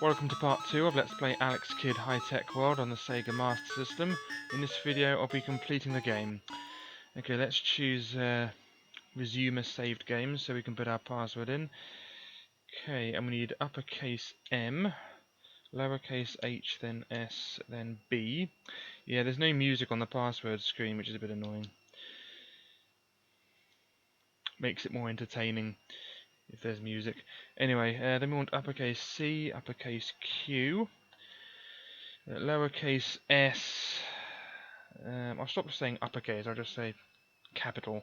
Welcome to part 2 of Let's Play Alex Kidd High-Tech World on the Sega Master System. In this video I'll be completing the game. Okay, let's choose resume a saved game so we can put our password in. Okay, and we need uppercase M, lowercase h, then S, then B. Yeah, there's no music on the password screen, which is a bit annoying. Makes it more entertaining if there's music. Anyway, then we want uppercase C, uppercase Q, lowercase s. I'll stop saying uppercase, I'll just say capital.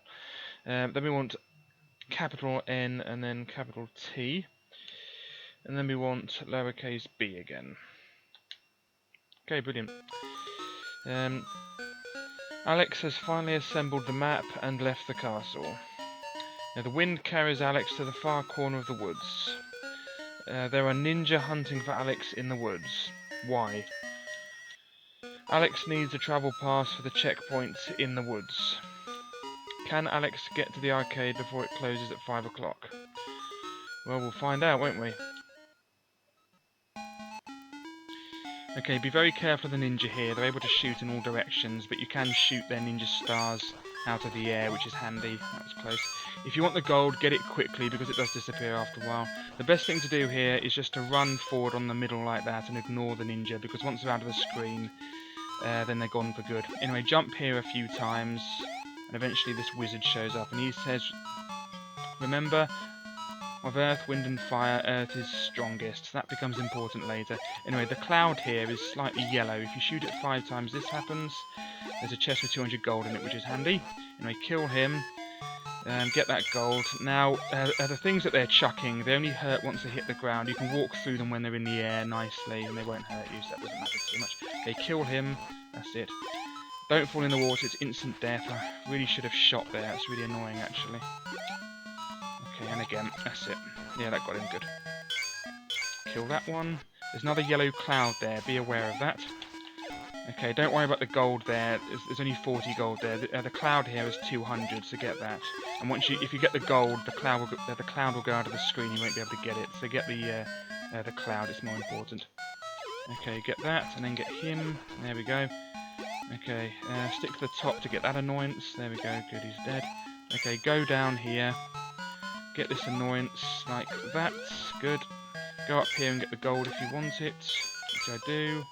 Then we want capital N and then capital T. And then we want lowercase b again. Okay, brilliant. Alex has finally assembled the map and left the castle. Now the wind carries Alex to the far corner of the woods. There are ninja hunting for Alex in the woods. Why? Alex needs a travel pass for the checkpoint in the woods. Can Alex get to the arcade before it closes at 5 o'clock? Well, we'll find out, won't we? Okay, be very careful of the ninja here. They're able to shoot in all directions, but you can shoot their ninja stars out of the air, which is handy. That was close. If you want the gold, get it quickly, because it does disappear after a while. The best thing to do here is just to run forward on the middle like that and ignore the ninja, because once they're out of the screen, then they're gone for good. Anyway, jump here a few times, and eventually this wizard shows up, and he says, remember, of earth, wind and fire, earth is strongest. That becomes important later. Anyway, the cloud here is slightly yellow. If you shoot it 5 times, this happens. There's a chest with 200 gold in it, which is handy. Anyway, kill him. Get that gold. Now, the things that they're chucking, they only hurt once they hit the ground. You can walk through them when they're in the air nicely, and they won't hurt you, so that doesn't matter too much. Okay, kill him. That's it. Don't fall in the water, it's instant death. I really should have shot there. It's really annoying, actually. Okay, and again, that's it. Yeah, that got him good. Kill that one. There's another yellow cloud there, be aware of that. Okay, don't worry about the gold there. There's only 40 gold there. The cloud here is 200, so get that. And if you get the gold, the cloud will go out of the screen. You won't be able to get it. So get the cloud. It's more important. Okay, get that, and then get him. There we go. Okay, stick to the top to get that annoyance. There we go. Good, he's dead. Okay, go down here. Get this annoyance like that. Good. Go up here and get the gold if you want it, which I do.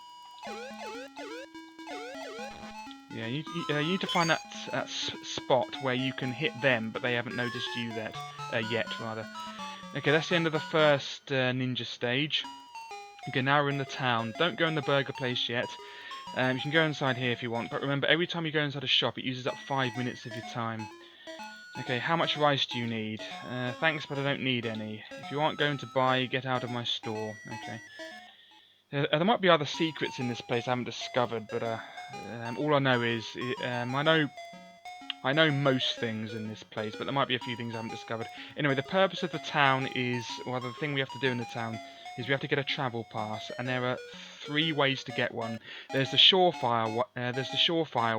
Yeah, you need to find that spot where you can hit them, but they haven't noticed you yet, rather. Okay, that's the end of the first ninja stage. Okay, now we're in the town. Don't go in the burger place yet. You can go inside here if you want, but remember, every time you go inside a shop, it uses up 5 minutes of your time. Okay, how much rice do you need? Thanks, but I don't need any. If you aren't going to buy, get out of my store. Okay. There might be other secrets in this place I haven't discovered, but all I know is I know most things in this place, but there might be a few things I haven't discovered. Anyway, the purpose of the town is, well, the thing we have to do in the town is we have to get a travel pass, and there are 3 ways to get one. There's the surefire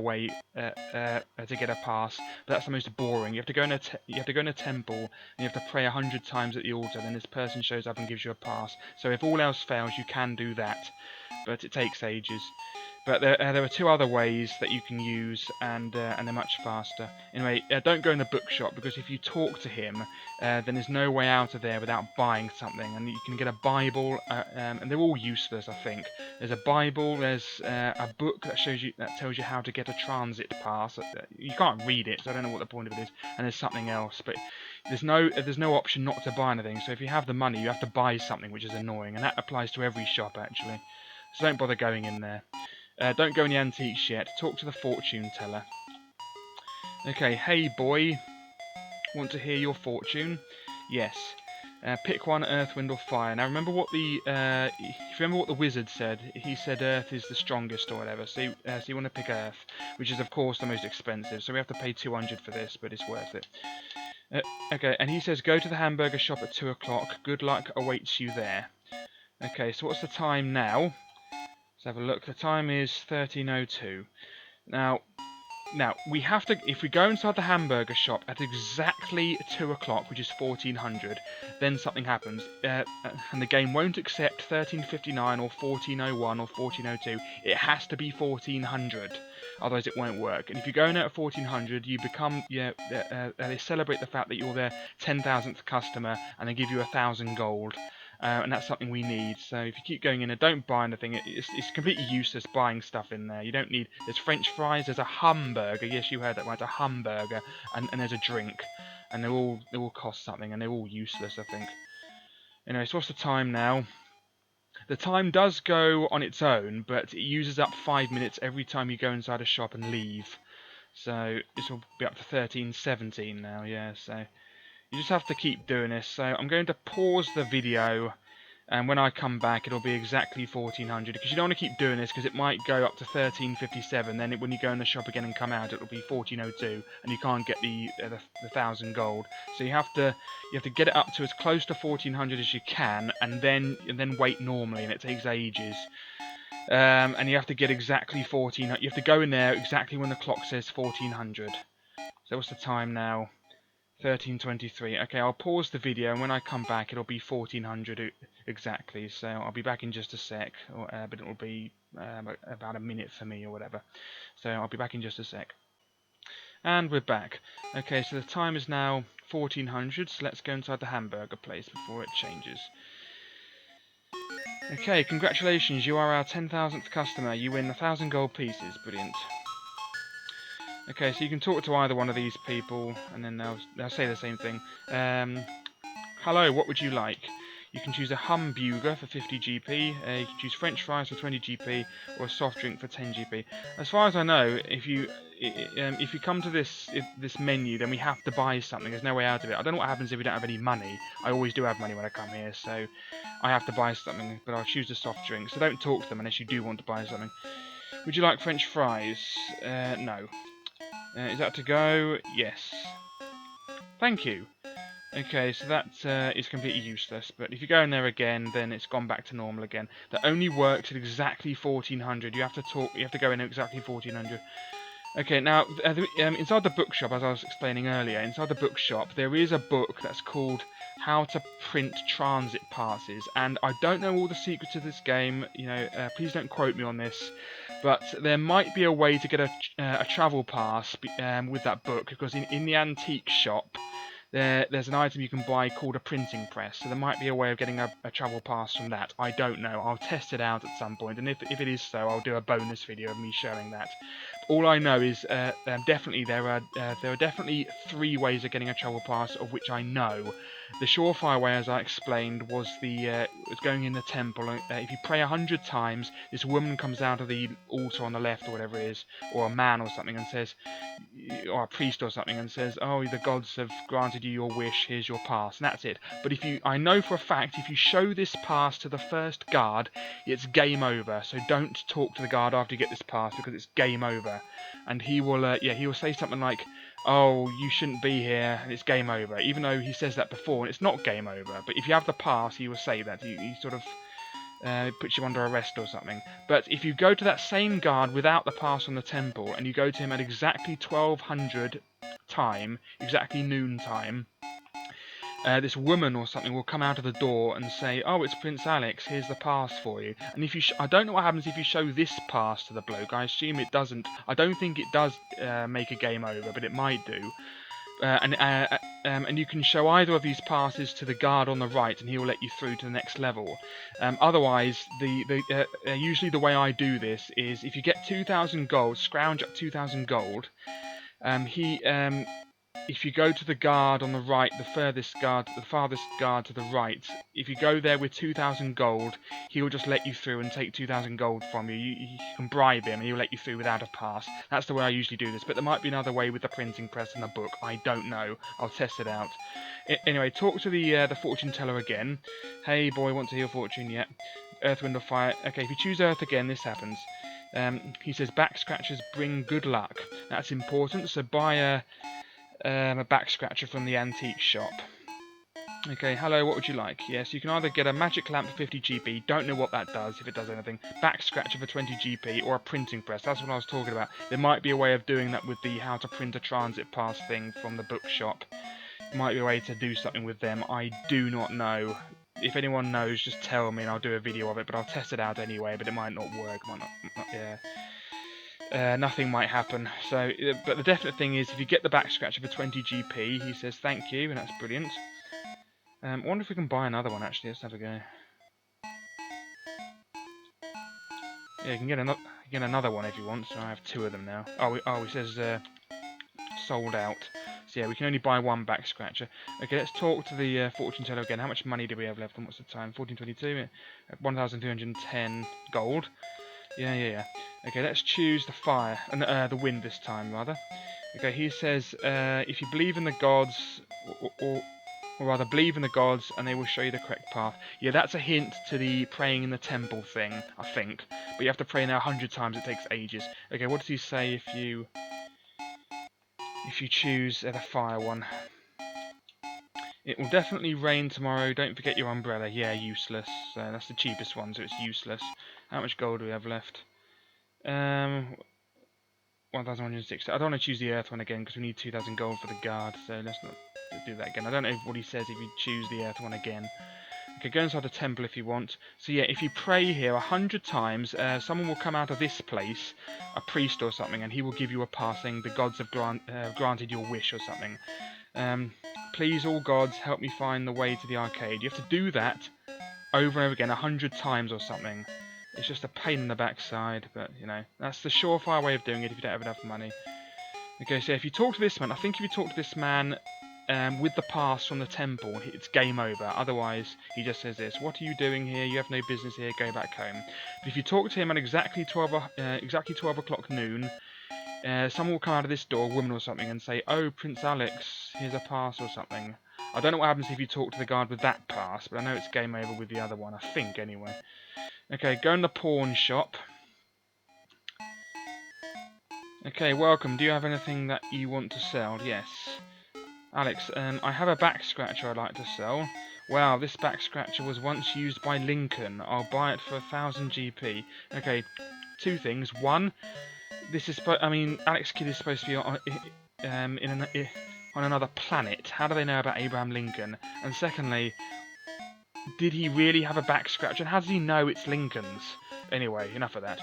way to get a pass, but that's the most boring. You have to go in a temple, and you have to pray 100 times at the altar. Then this person shows up and gives you a pass. So if all else fails, you can do that, but it takes ages. But there are 2 other ways that you can use, and they're much faster. Anyway, don't go in the bookshop, because if you talk to him, then there's no way out of there without buying something. And you can get a Bible, and they're all useless, I think. There's a Bible, there's a book that tells you how to get a transit pass. You can't read it, so I don't know what the point of it is. And there's something else, but there's no option not to buy anything. So if you have the money, you have to buy something, which is annoying, and that applies to every shop actually. So don't bother going in there. Don't go in the antiques yet. Talk to the fortune teller. Okay, hey boy. Want to hear your fortune? Yes. Pick one, earth, wind or fire. Now remember what if you remember what the wizard said, he said earth is the strongest or whatever. So you want to pick earth, which is of course the most expensive. So we have to pay 200 for this, but it's worth it. Okay, and he says go to the hamburger shop at 2 o'clock. Good luck awaits you there. Okay, so what's the time now? Let's have a look. The time is 13:02. Now, Now, we have to, if we go inside the hamburger shop at exactly 2 o'clock, which is 1400, then something happens. And the game won't accept 1359 or 1401 or 1402. It has to be 1400. Otherwise it won't work. And if you go in at 1400, you become, they celebrate the fact that you're their 10,000th customer, and they give you 1,000 gold. And that's something we need. So if you keep going in and don't buy anything, it's completely useless buying stuff in there. You don't need... There's French fries, there's a hamburger. Yes, you heard that right. It's a hamburger, and there's a drink. And they all cost something, and they're all useless, I think. Anyway, so what's the time now? The time does go on its own, but it uses up 5 minutes every time you go inside a shop and leave. So this will be up to 13:17 now, yeah, so... You just have to keep doing this. So I'm going to pause the video, and when I come back it'll be exactly 1400, because you don't want to keep doing this because it might go up to 1357. Then when you go in the shop again and come out, it'll be 1402, and you can't get the 1,000 gold. So you have to get it up to as close to 1400 as you can, and then wait normally, and it takes ages. And you have to get exactly 1400. You have to go in there exactly when the clock says 1400. So what's the time now? 13:23. Okay, I'll pause the video, and when I come back it'll be 1400 exactly. So I'll be back in just a sec, but it'll be about a minute for me or whatever. So I'll be back in just a sec. And we're back. Okay, so the time is now 1400, so let's go inside the hamburger place before it changes. Okay, congratulations, you are our 10,000th customer. You win 1,000 gold pieces. Brilliant. Okay, so you can talk to either one of these people, and then they'll say the same thing. Hello, what would you like? You can choose a hamburger for 50 GP, you can choose French fries for 20 GP, or a soft drink for 10 GP. As far as I know, if you come to this menu, then we have to buy something. There's no way out of it. I don't know what happens if we don't have any money. I always do have money when I come here, so I have to buy something, but I'll choose the soft drink. So don't talk to them unless you do want to buy something. Would you like French fries? No. Is that to go? Yes. Thank you. Okay, so that is completely useless, but if you go in there again, then it's gone back to normal again. That only works at exactly 1400. You have to go in at exactly 1400. Okay, now, inside the bookshop, as I was explaining earlier, inside the bookshop, there is a book that's called How to Print Transit Passes, and I don't know all the secrets of this game, please don't quote me on this, but there might be a way to get a travel pass with that book, because in the antique shop, there's an item you can buy called a printing press, so there might be a way of getting a travel pass from that. I don't know. I'll test it out at some point, and if it is so, I'll do a bonus video of me showing that. All I know is definitely there are definitely 3 ways of getting a travel pass, of which I know. The surefire way, as I explained, was going in the temple. If you pray 100 times, this woman comes out of the altar on the left, or whatever it is, or a man or something, and says, or a priest or something, and says, "Oh, the gods have granted you your wish. Here's your pass." And that's it. But I know for a fact, if you show this pass to the first guard, it's game over. So don't talk to the guard after you get this pass, because it's game over. And he will say something like, "Oh, you shouldn't be here," and it's game over. Even though he says that before, and it's not game over. But if you have the pass, he will say that. He sort of puts you under arrest or something. But if you go to that same guard without the pass on the temple, and you go to him at exactly 1200 time, exactly noon time, this woman or something will come out of the door and say, "Oh, it's Prince Alex, here's the pass for you." And if you I don't know what happens if you show this pass to the bloke. I assume it doesn't. I don't think it does make a game over, but it might do. And you can show either of these passes to the guard on the right, and he will let you through to the next level. Otherwise, usually the way I do this is, if you get 2,000 gold, scrounge up 2,000 gold. If you go to the guard on the right, the farthest guard to the right, if you go there with 2,000 gold, he'll just let you through and take 2,000 gold from you. You can bribe him and he'll let you through without a pass. That's the way I usually do this, but there might be another way with the printing press and the book. I don't know. I'll test it out. Anyway, talk to the fortune teller again. "Hey boy, want to hear fortune yet? Earth, wind or fire?" Okay, if you choose earth again, this happens. He says, "Back scratchers bring good luck." That's important, so buy a back scratcher from the antique shop. Okay, hello, what would you like? Yes, you can either get a magic lamp for 50 GP, don't know what that does, if it does anything, back scratcher for 20 GP, or a printing press. That's what I was talking about. There might be a way of doing that with the how to print a transit pass thing from the bookshop. Might be a way to do something with them. I do not know. If anyone knows, just tell me and I'll do a video of it, but I'll test it out anyway, but it might not work, yeah. Nothing might happen. So, but the definite thing is, if you get the back scratcher for 20 GP, he says thank you, and that's brilliant. I wonder if we can buy another one, actually. Let's have a go. Yeah, you can get another one if you want, so I have 2 of them now. Oh, he says sold out. So yeah, we can only buy 1 back scratcher. Okay, let's talk to the fortune teller again. How much money do we have left and what's the time? 1422, 1,210 gold. Yeah. Okay, let's choose the fire, the wind this time, rather. Okay, he says, if you believe in the gods, or rather, believe in the gods, and they will show you the correct path. Yeah, that's a hint to the praying in the temple thing, I think. But you have to pray now 100 times, it takes ages. Okay, what does he say if you choose the fire one? It will definitely rain tomorrow, don't forget your umbrella. Yeah, useless. That's the cheapest one, so it's useless. How much gold do we have left? 1,160. I don't want to choose the earth one again because we need 2,000 gold for the guard, so let's not do that again. I don't know what he says if you choose the earth one again. Okay, go inside the temple if you want. So yeah, if you pray here 100 times, someone will come out of this place, a priest or something, and he will give you a pass saying the gods have granted your wish or something. Please, all gods, help me find the way to the arcade. You have to do that over and over again 100 times or something. It's just a pain in the backside, but, you know, that's the surefire way of doing it if you don't have enough money. Okay, so if you talk to this man, I think if you talk to this man with the pass from the temple, it's game over. Otherwise, he just says this: what are you doing here? You have no business here, go back home. But if you talk to him at exactly 12 o'clock noon, someone will come out of this door, a woman or something, and say, oh, Prince Alex, here's a pass or something. I don't know what happens if you talk to the guard with that pass, but I know it's game over with the other one, I think, anyway. Okay, go in the pawn shop. Okay, welcome. Do you have anything that you want to sell? Yes. Alex, I have a back scratcher I'd like to sell. Wow, this back scratcher was once used by Lincoln. I'll buy it for 1,000 GP. Okay, 2 things. 1, this is Alex Kidd is supposed to be on another planet. How do they know about Abraham Lincoln? And secondly, did he really have a back scratcher? And how does he know it's Lincoln's? Anyway, enough of that.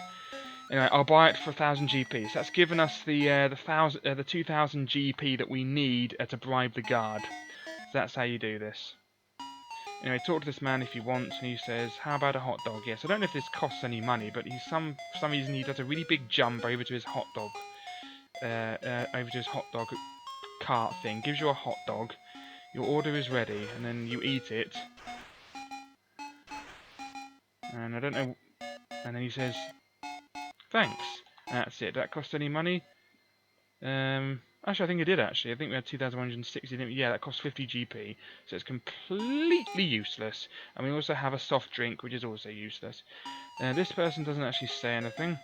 Anyway, I'll buy it for 1,000 GP. So that's given us the 2,000 GP that we need to bribe the guard. So that's how you do this. Anyway, talk to this man if you want, and he says, how about a hot dog? Yes, I don't know if this costs any money, but for some reason he does a really big jump over to his hot dog, cart thing. Gives you a hot dog. Your order is ready, and then you eat it. And I don't know. And then he says, thanks. And that's it. Did that cost any money? Actually, I think it did, actually. I think we had 2,160. Yeah, that cost 50 GP. So it's completely useless. And we also have a soft drink, which is also useless. This person doesn't actually say anything.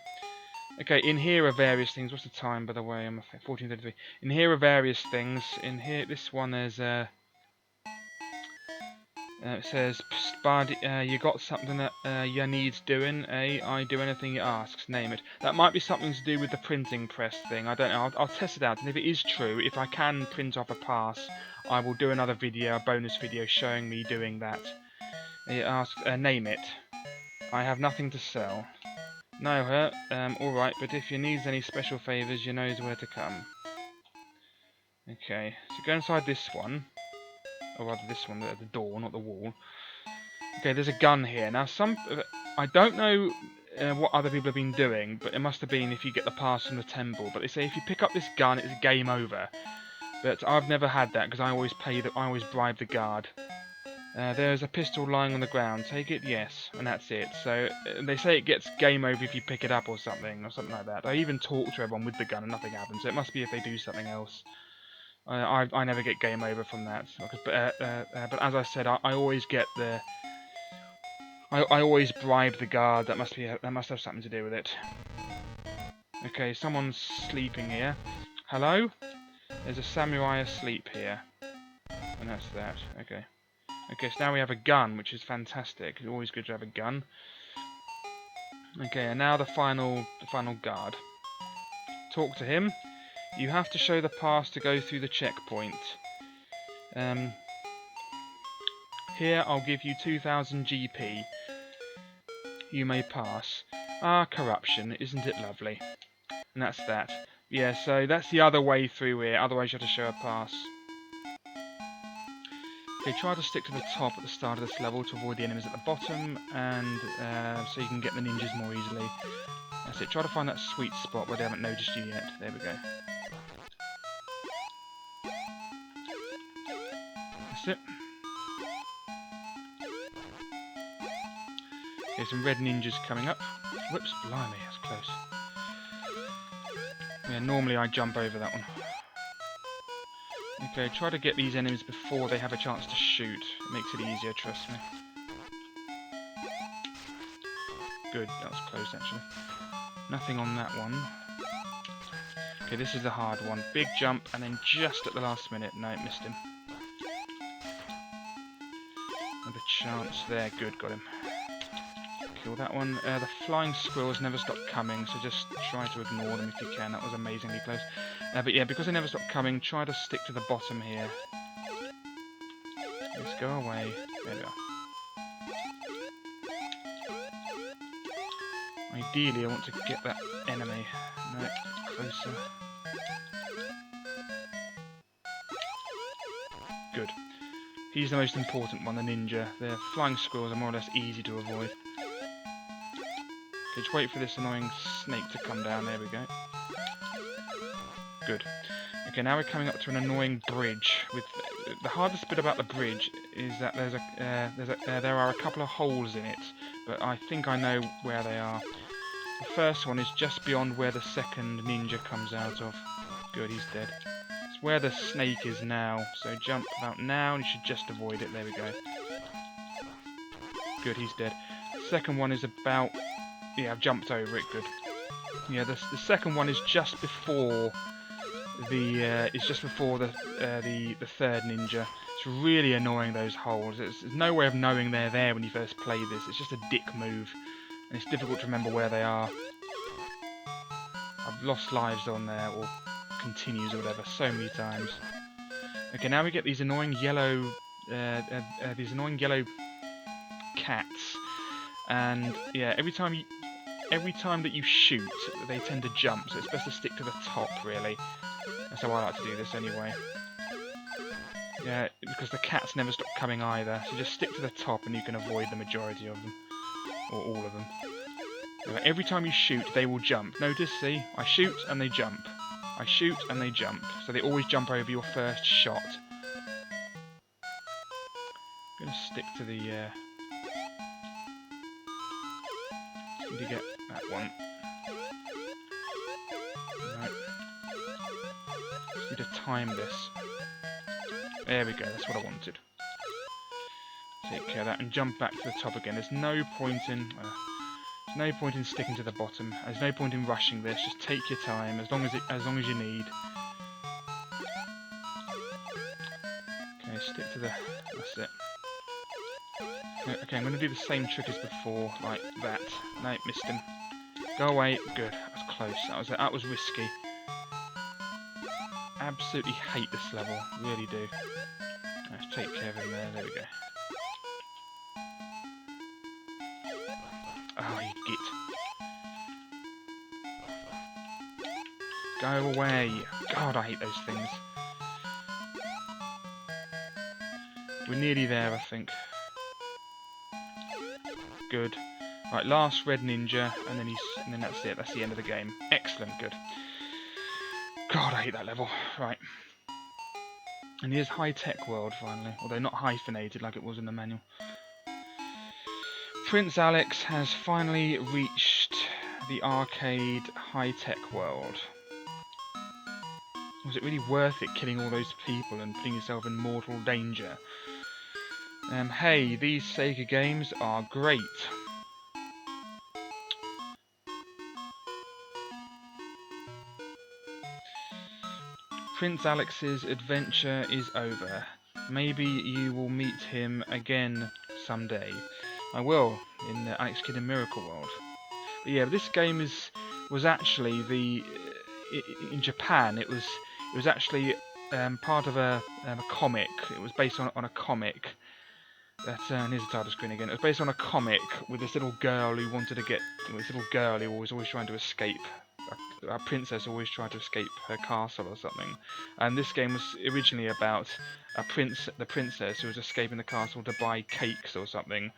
Okay, in here are various things. What's the time, by the way? I'm 14:33. In here are various things. In here, this one, there's it says, Bard, you got something that you needs doing, eh? I do anything it asks, name it. That might be something to do with the printing press thing, I don't know, I'll test it out, and if it is true, if I can print off a pass, I will do another video, a bonus video, showing me doing that. It asks, name it. I have nothing to sell. No, alright, but if you need any special favours, you knows where to come. Okay, so go inside this one. Or rather this one, the door, not the wall. Okay, there's a gun here. Now, I don't know what other people have been doing, but it must have been if you get the pass from the temple. But they say if you pick up this gun, it's game over. But I've never had that because I always bribe the guard. There's a pistol lying on the ground. Take it, yes, and that's it. So they say it gets game over if you pick it up or something like that. I even talk to everyone with the gun and nothing happens. So it must be if they do something else. I never get game over from that. But as I said, I always get the. I always bribe the guard. That must have something to do with it. Okay, someone's sleeping here. Hello? There's a samurai asleep here. And that's that. Okay. Okay, so now we have a gun, which is fantastic. It's always good to have a gun. Okay, and now the final guard. Talk to him. You have to show the pass to go through the checkpoint. Here, I'll give you 2000 GP. You may pass. Ah, corruption, isn't it lovely? And that's that. Yeah, so that's the other way through here, otherwise you have to show a pass. Okay, try to stick to the top at the start of this level to avoid the enemies at the bottom, and so you can get the ninjas more easily. That's it, try to find that sweet spot where they haven't noticed you yet. There we go. That's it. Okay, some red ninjas coming up. Whoops, blimey, that's close. Yeah, normally I jump over that one. Okay, try to get these enemies before they have a chance to shoot. It makes it easier, trust me. Good, that was close actually. Nothing on that one. Okay, this is the hard one. Big jump, and then just at the last minute, no, missed him. Another chance there, good, got him. Kill that one. The flying squirrels never stop coming, so just try to ignore them if you can. That was amazingly close. But yeah, because they never stop coming, try to stick to the bottom here. Let's go away. There we are. Ideally, I want to get that enemy. No, closer. Good. He's the most important one, the ninja. The flying squirrels are more or less easy to avoid. Okay, just wait for this annoying snake to come down. There we go. Good. Okay, now we're coming up to an annoying bridge. With the hardest bit about the bridge is that there are a couple of holes in it, but I think I know where they are. The first one is just beyond where the second ninja comes out of. Good, he's dead. It's where the snake is now, so jump about now and you should just avoid it. There we go. Good, he's dead. The second one is about... Yeah, I've jumped over it, good. Yeah, the second one is just before the the third ninja. It's really annoying, those holes. There's no way of knowing they're there when you first play this. It's just a dick move, and it's difficult to remember where they are. I've lost lives on there, or continues or whatever, so many times. Okay, now we get these annoying yellow cats, and yeah, every time that you shoot, they tend to jump, so it's best to stick to the top, really. That's how I like to do this anyway. Yeah, because the cats never stop coming either, so just stick to the top and you can avoid the majority of them. Or all of them. Anyway, every time you shoot, they will jump. Notice, see? I shoot and they jump. I shoot and they jump. So they always jump over your first shot. I'm going to stick to the... Need to get that one. Right. Just need to time this. There we go, that's what I wanted. Take care of that and jump back to the top again. There's no point in sticking to the bottom. There's no point in rushing this. Just take your time, as long as you need. Okay, stick to the... That's it. Okay, I'm going to do the same trick as before, like that. No, missed him. Go away. Good. That was close. That was risky. Absolutely hate this level. Really do. Let's take care of him there. There we go. Oh, you git. Go away. God, I hate those things. We're nearly there, I think. Good. Right, last red ninja, and then that's it. That's the end of the game. Excellent, good. God, I hate that level. Right. And here's high-tech world, finally. Although not hyphenated like it was in the manual. Prince Alex has finally reached the arcade high-tech world. Was it really worth it killing all those people and putting yourself in mortal danger? Hey, these Sega games are great. Prince Alex's adventure is over. maybe you will meet him again someday. I will, in Alex Kidd in Miracle World. But yeah, this game was actually in Japan. It was actually part of a comic. It was based on a comic. Here's the title screen again. It was based on a comic with this little girl who wanted to get. This little girl who was always trying to escape. A princess always tried to escape her castle or something. And this game was originally about the princess who was escaping the castle to buy cakes or something.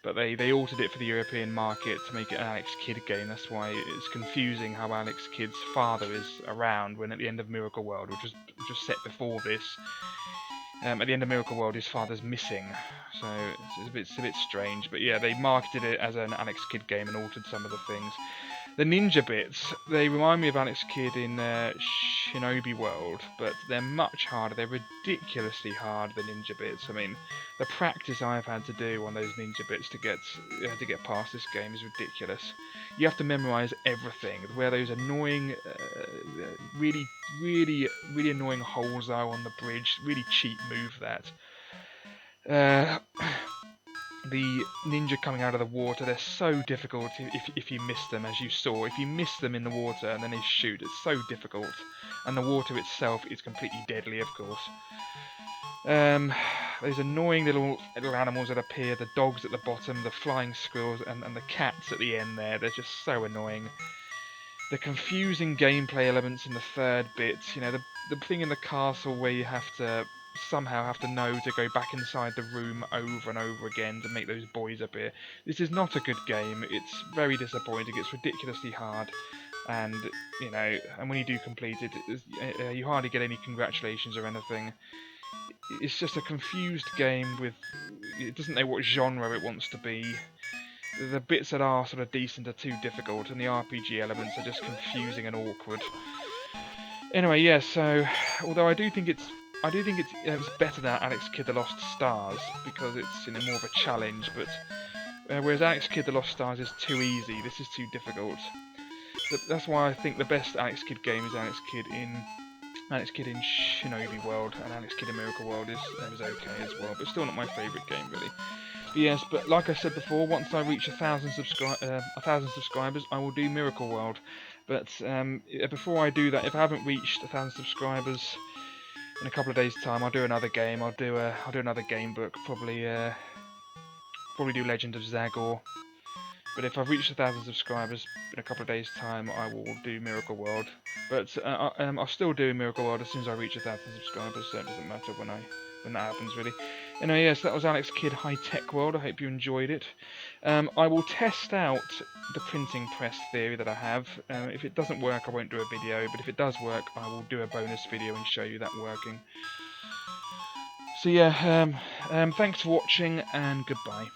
But they altered it for the European market to make it an Alex Kidd game. That's why it's confusing how Alex Kidd's father is around when at the end of Miracle World, which was set before this. At the end of Miracle World, his father's missing, so it's a bit strange. But yeah, they marketed it as an Alex Kidd game and altered some of the things. The ninja bits, they remind me of Alex Kidd in Shinobi World, but they're much harder. They're ridiculously hard, the ninja bits. I mean, the practice I've had to do on those ninja bits to get past this game is ridiculous. You have to memorize everything. Where those annoying, really annoying holes are on the bridge. Really cheap move that. The ninja coming out of the water, they're so difficult if you miss them, as you saw. If you miss them in the water and then they shoot, it's so difficult. And the water itself is completely deadly, of course. Those annoying little animals that appear, the dogs at the bottom, the flying squirrels, and the cats at the end there, they're just so annoying. The confusing gameplay elements in the third bit, you know, the thing in the castle where you somehow have to know to go back inside the room over and over again to make those boys appear. This is not a good game. It's very disappointing. It's ridiculously hard, and you know, and when you do complete it, you hardly get any congratulations or anything. It's just a confused game it doesn't know what genre it wants to be. The bits that are sort of decent are too difficult, and the RPG elements are just confusing and awkward. Anyway, yeah. So, although I do think it's better than Alex Kidd: The Lost Stars because it's more of a challenge. But whereas Alex Kidd: The Lost Stars is too easy, this is too difficult. That's why I think the best Alex Kidd game is Alex Kidd in Shinobi World, and Alex Kidd in Miracle World is okay as well, but still not my favourite game really. But yes, but like I said before, once I reach 1,000 subscribers, I will do Miracle World. But before I do that, if I haven't reached 1,000 subscribers in a couple of days' time, I'll do another game. I'll do another game book, probably do Legend of Zagor. But if I've reached 1,000 subscribers in a couple of days' time, I will do Miracle World. But I'll still do Miracle World as soon as I reach 1,000 subscribers, so it doesn't matter when that happens, really. Anyway, yes, that was Alex Kidd High Tech World. I hope you enjoyed it. I will test out the printing press theory that I have. If it doesn't work, I won't do a video, but if it does work, I will do a bonus video and show you that working. So yeah, thanks for watching, and goodbye.